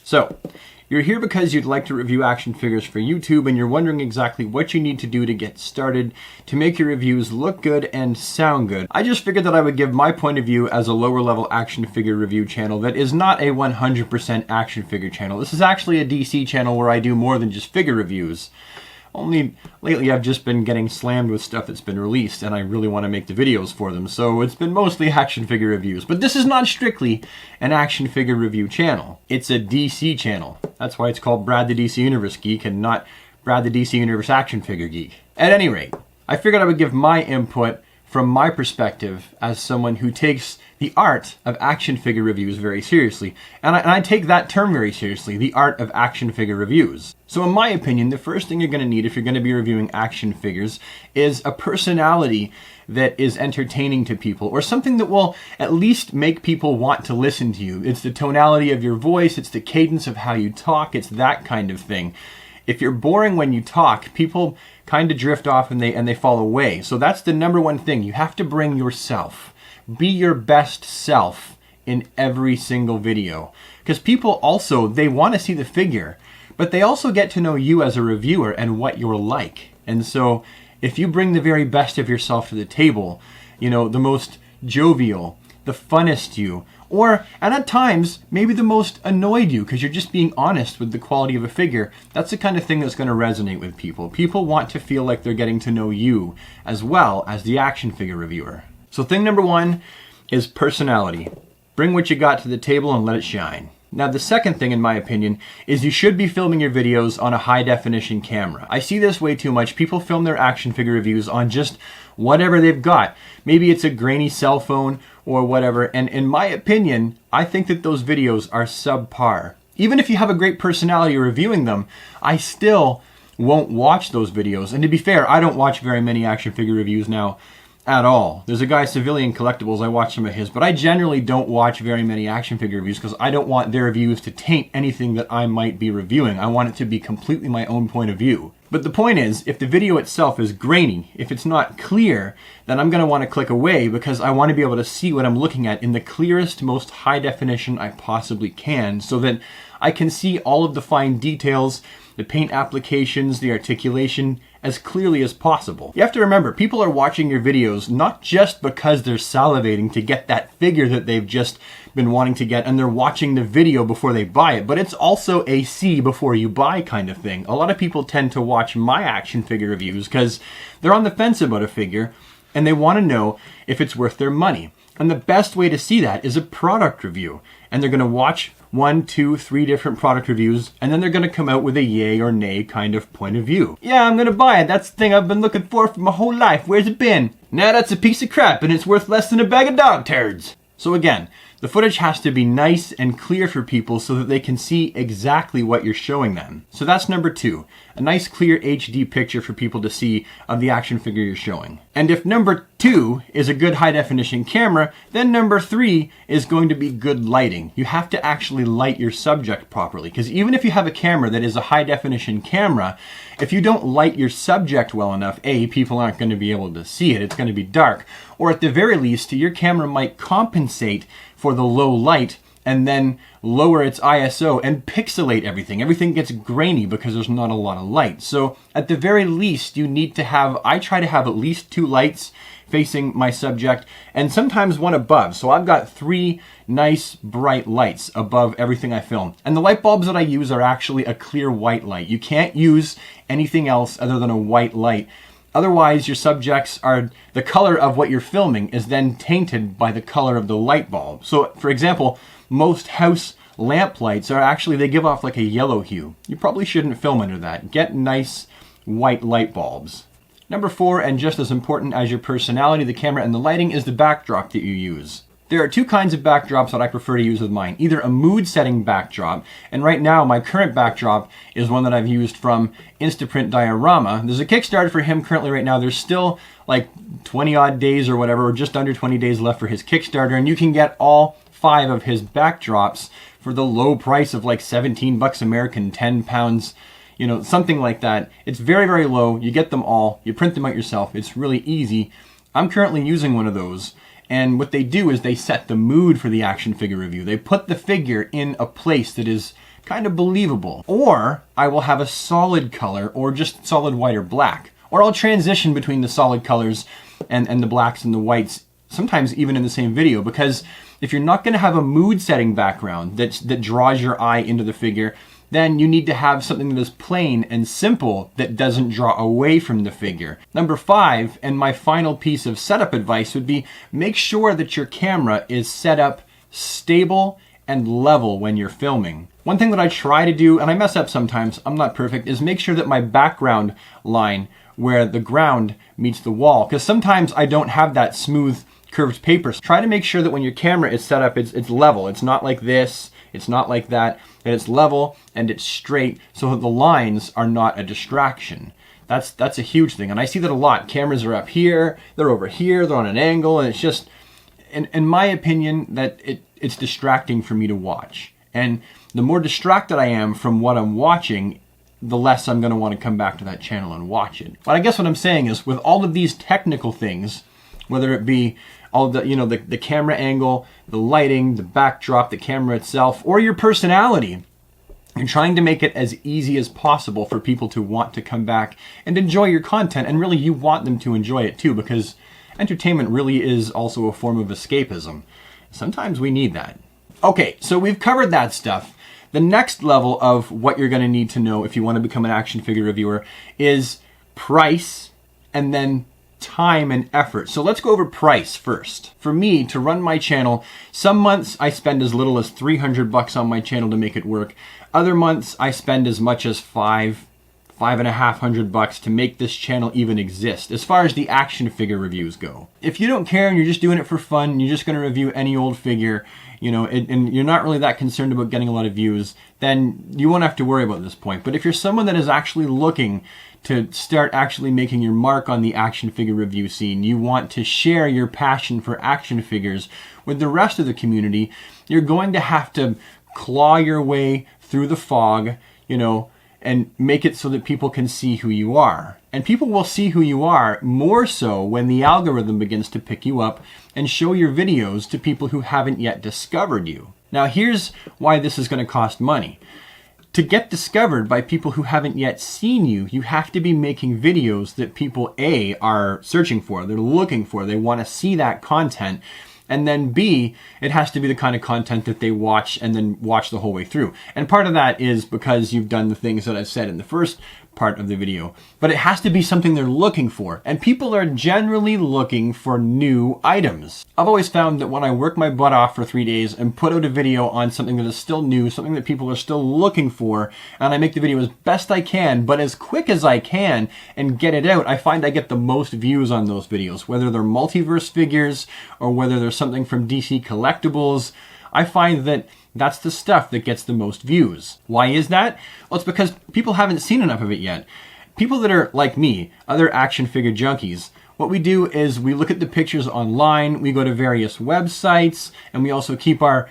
So, you're here because you'd like to review action figures for YouTube and you're wondering exactly what you need to do to get started to make your reviews look good and sound good. I just figured that I would give my point of view as a lower level action figure review channel that is not a 100% action figure channel. This is actually a DC channel where I do more than just figure reviews. Only lately I've just been getting slammed with stuff that's been released and I really want to make the videos for them, so it's been mostly action figure reviews. But this is not strictly an action figure review channel. It's a DC channel. That's why it's called Brad the DC Universe Geek and not Brad the DC Universe Action Figure Geek. At any rate, I figured I would give my input from my perspective as someone who takes the art of action figure reviews very seriously. And I take that term very seriously, the art of action figure reviews. So in my opinion, the first thing you're going to need if you're going to be reviewing action figures is a personality that is entertaining to people, or something that will at least make people want to listen to you. It's the tonality of your voice, it's the cadence of how you talk, it's that kind of thing. If you're boring when you talk, people kind of drift off and they fall away. So that's the number one thing. You have to bring yourself. Be your best self in every single video. Because people also, they want to see the figure, but they also get to know you as a reviewer and what you're like. And so if you bring the very best of yourself to the table, you know, the most jovial, the funnest you, or, and at times, maybe the most annoyed you because you're just being honest with the quality of a figure, that's the kind of thing that's going to resonate with people. People want to feel like they're getting to know you as well as the action figure reviewer. So thing number one is personality. Bring what you got to the table and let it shine. Now the second thing, in my opinion, is you should be filming your videos on a high definition camera. I see this way too much. People film their action figure reviews on just whatever they've got. Maybe it's a grainy cell phone or whatever, and in my opinion, I think that those videos are subpar. Even if you have a great personality reviewing them, I still won't watch those videos. And to be fair, I don't watch very many action figure reviews now at all. There's a guy, Civilian Collectibles, I watch some of his, but I generally don't watch very many action figure reviews because I don't want their reviews to taint anything that I might be reviewing. I want it to be completely my own point of view. But the point is, if the video itself is grainy, if it's not clear, then I'm going to want to click away because I want to be able to see what I'm looking at in the clearest, most high definition I possibly can so that I can see all of the fine details, the paint applications, the articulation, as clearly as possible. You have to remember, people are watching your videos not just because they're salivating to get that figure that they've just been wanting to get and they're watching the video before they buy it, but it's also a see before you buy kind of thing. A lot of people tend to watch my action figure reviews because they're on the fence about a figure and they want to know if it's worth their money. And the best way to see that is a product review. And they're going to watch 1, 2, 3 different product reviews, and then they're going to come out with a yay or nay kind of point of view. Yeah, I'm going to buy it. That's the thing I've been looking for my whole life. Where's it been? Nah, that's a piece of crap, and it's worth less than a bag of dog turds. So again, the footage has to be nice and clear for people so that they can see exactly what you're showing them. So that's number 2, a nice clear HD picture for people to see of the action figure you're showing. And if number 2 is a good high definition camera, then number 3 is going to be good lighting. You have to actually light your subject properly, because even if you have a camera that is a high definition camera, if you don't light your subject well enough, A, people aren't going to be able to see it, it's going to be dark, or at the very least, your camera might compensate for the low light and then lower its ISO and pixelate everything. Everything gets grainy because there's not a lot of light. So at the very least, you need to have, I try to have at least 2 lights facing my subject and sometimes 1 above. So I've got 3 nice bright lights above everything I film. And the light bulbs that I use are actually a clear white light. You can't use anything else other than a white light. Otherwise, your subjects are, the color of what you're filming is then tainted by the color of the light bulb. So, for example, most house lamp lights are actually, they give off like a yellow hue. You probably shouldn't film under that. Get nice white light bulbs. Number 4, and just as important as your personality, the camera, and the lighting, is the backdrop that you use. There are 2 kinds of backdrops that I prefer to use with mine. Either a mood-setting backdrop, and right now my current backdrop is one that I've used from Instaprint Diorama. There's a Kickstarter for him currently right now. There's still like 20 odd days or whatever, or just under 20 days left for his Kickstarter, and you can get all 5 of his backdrops for the low price of like 17 bucks American, 10 pounds, you know, something like that. It's very, very low. You get them all. You print them out yourself. It's really easy. I'm currently using one of those. And what they do is they set the mood for the action figure review. They put the figure in a place that is kind of believable. Or I will have a solid color or just solid white or black. Or I'll transition between the solid colors and the blacks and the whites, sometimes even in the same video, because if you're not going to have a mood setting background that draws your eye into the figure, then you need to have something that is plain and simple that doesn't draw away from the figure. Number 5, and my final piece of setup advice would be make sure that your camera is set up stable and level when you're filming. One thing that I try to do, and I mess up sometimes, I'm not perfect, is make sure that my background line where the ground meets the wall, because sometimes I don't have that smooth curved paper. So try to make sure that when your camera is set up, it's level. It's not like this, it's not like that, and it's level and it's straight so that the lines are not a distraction. That's a huge thing, and I see that a lot. Cameras are up here, they're over here, they're on an angle, and it's just, in my opinion, that it's distracting for me to watch. And the more distracted I am from what I'm watching, the less I'm going to want to come back to that channel and watch it. But I guess what I'm saying is, with all of these technical things, whether it be all the, the camera angle, the lighting, the backdrop, the camera itself, or your personality, you're trying to make it as easy as possible for people to want to come back and enjoy your content. And really, you want them to enjoy it too, because entertainment really is also a form of escapism. Sometimes we need that. Okay, so we've covered that stuff. The next level of what you're going to need to know if you want to become an action figure reviewer is price, and then time and effort. So let's go over price first. For me, to run my channel, some months I spend as little as $300 on my channel to make it work. Other months I spend as much as $5,500 to make this channel even exist, as far as the action figure reviews go. If you don't care and you're just doing it for fun, you're just going to review any old figure, and you're not really that concerned about getting a lot of views, then you won't have to worry about this point. But if you're someone that is actually looking to start actually making your mark on the action figure review scene, you want to share your passion for action figures with the rest of the community, you're going to have to claw your way through the fog, and make it so that people can see who you are. And people will see who you are more so when the algorithm begins to pick you up and show your videos to people who haven't yet discovered you. Now, here's why this is going to cost money. To get discovered by people who haven't yet seen you, you have to be making videos that people, A, are searching for, they're looking for, they want to see that content. And then B, it has to be the kind of content that they watch and then watch the whole way through. And part of that is because you've done the things that I've said in the first part of the video. But it has to be something they're looking for. And people are generally looking for new items. I've always found that when I work my butt off for 3 days and put out a video on something that is still new, something that people are still looking for, and I make the video as best I can, but as quick as I can, and get it out, I find I get the most views on those videos. Whether they're multiverse figures, or whether they're something from DC Collectibles, I find that that's the stuff that gets the most views. Why is that? Well, it's because people haven't seen enough of it yet. People that are like me, other action figure junkies, what we do is we look at the pictures online, we go to various websites, and we also keep our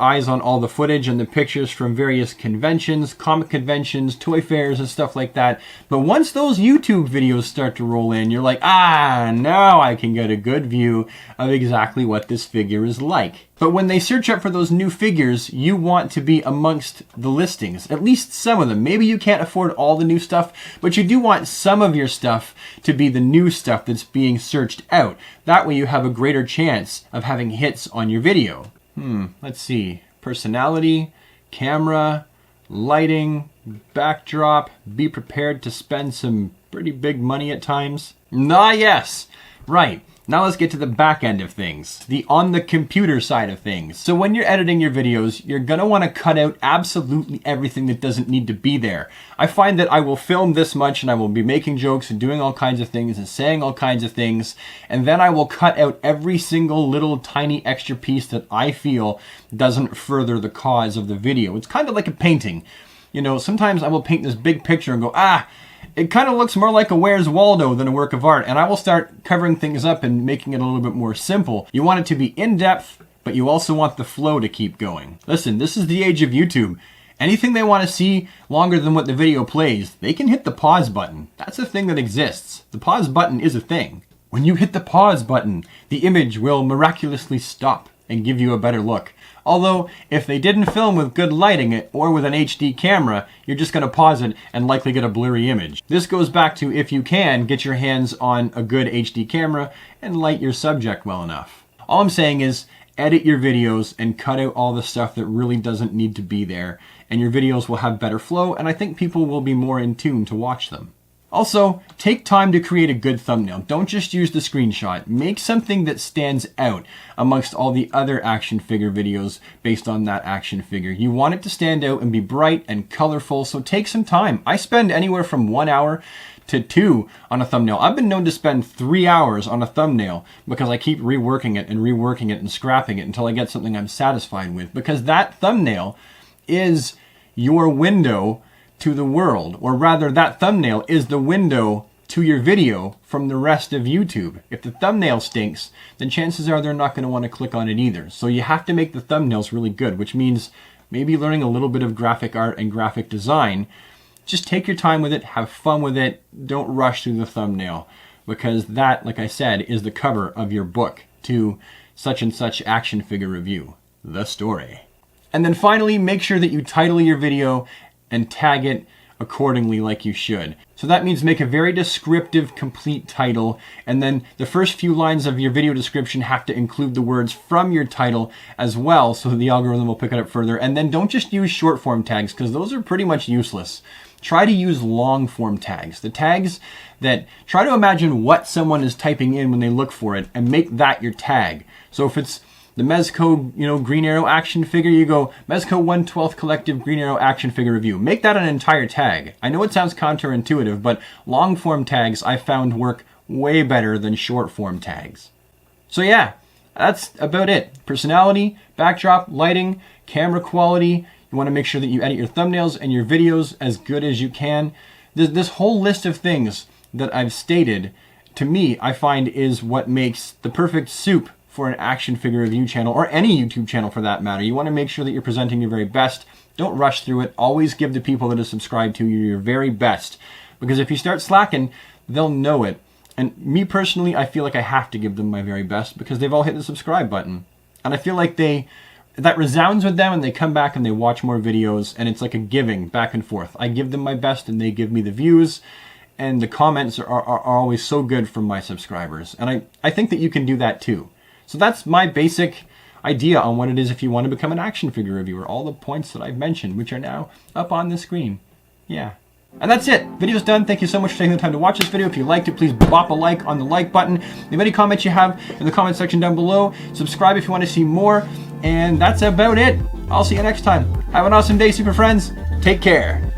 eyes on all the footage and the pictures from various conventions, comic conventions, toy fairs, and stuff like that. But once those YouTube videos start to roll in, you're like, now I can get a good view of exactly what this figure is like. But when they search up for those new figures, you want to be amongst the listings, at least some of them. Maybe you can't afford all the new stuff, but you do want some of your stuff to be the new stuff that's being searched out. That way you have a greater chance of having hits on your video. Let's see. Personality, camera, lighting, backdrop. Be prepared to spend some pretty big money at times. Yes. Right. Now let's get to the back end of things, the on the computer side of things. So when you're editing your videos, you're going to want to cut out absolutely everything that doesn't need to be there. I find that I will film this much and I will be making jokes and doing all kinds of things and saying all kinds of things, and then I will cut out every single little tiny extra piece that I feel doesn't further the cause of the video. It's kind of like a painting. Sometimes I will paint this big picture and go, it kind of looks more like a Where's Waldo than a work of art, and I will start covering things up and making it a little bit more simple. You want it to be in-depth, but you also want the flow to keep going. Listen, this is the age of YouTube. Anything they want to see longer than what the video plays, they can hit the pause button. That's a thing that exists. The pause button is a thing. When you hit the pause button, the image will miraculously stop and give you a better look. Although, if they didn't film with good lighting or with an HD camera, you're just going to pause it and likely get a blurry image. This goes back to, if you can, get your hands on a good HD camera and light your subject well enough. All I'm saying is, edit your videos and cut out all the stuff that really doesn't need to be there, and your videos will have better flow, and I think people will be more in tune to watch them. Also, take time to create a good thumbnail. Don't just use the screenshot. Make something that stands out amongst all the other action figure videos based on that action figure. You want it to stand out and be bright and colorful, so take some time. I spend anywhere from 1 hour to 2 on a thumbnail. I've been known to spend 3 hours on a thumbnail because I keep reworking it and scrapping it until I get something I'm satisfied with, because that thumbnail is your window to the world, or rather that thumbnail is the window to your video from the rest of YouTube. If the thumbnail stinks, then chances are they're not going to want to click on it either. So you have to make the thumbnails really good, which means maybe learning a little bit of graphic art and graphic design. Just take your time with it, have fun with it, don't rush through the thumbnail, because that, like I said, is the cover of your book to such and such action figure review, the story. And then finally, make sure that you title your video and tag it accordingly like you should. So that means make a very descriptive, complete title, and then the first few lines of your video description have to include the words from your title as well, so the algorithm will pick it up further. And then don't just use short form tags, because those are pretty much useless. Try to use long form tags. The tags that, try to imagine what someone is typing in when they look for it and make that your tag. So if it's the Mezco, Green Arrow action figure, you go Mezco 1/12 Collective Green Arrow action figure review. Make that an entire tag. I know it sounds counterintuitive, but long form tags I found work way better than short form tags. So yeah, that's about it. Personality, backdrop, lighting, camera quality. You want to make sure that you edit your thumbnails and your videos as good as you can. This whole list of things that I've stated, to me, I find is what makes the perfect soup for an action figure review channel, or any YouTube channel for that matter. You want to make sure that you're presenting your very best. Don't rush through it. Always give the people that are subscribed to you your very best. Because if you start slacking, they'll know it. And me personally, I feel like I have to give them my very best because they've all hit the subscribe button. And I feel like that resounds with them, and they come back and they watch more videos, and it's like a giving back and forth. I give them my best and they give me the views, and the comments are always so good from my subscribers. And I think that you can do that too. So that's my basic idea on what it is if you want to become an action figure reviewer. All the points that I've mentioned, which are now up on the screen. Yeah. And that's it. Video's done. Thank you so much for taking the time to watch this video. If you liked it, please bop a like on the like button. Leave any comments you have in the comment section down below. Subscribe if you want to see more. And that's about it. I'll see you next time. Have an awesome day, super friends. Take care.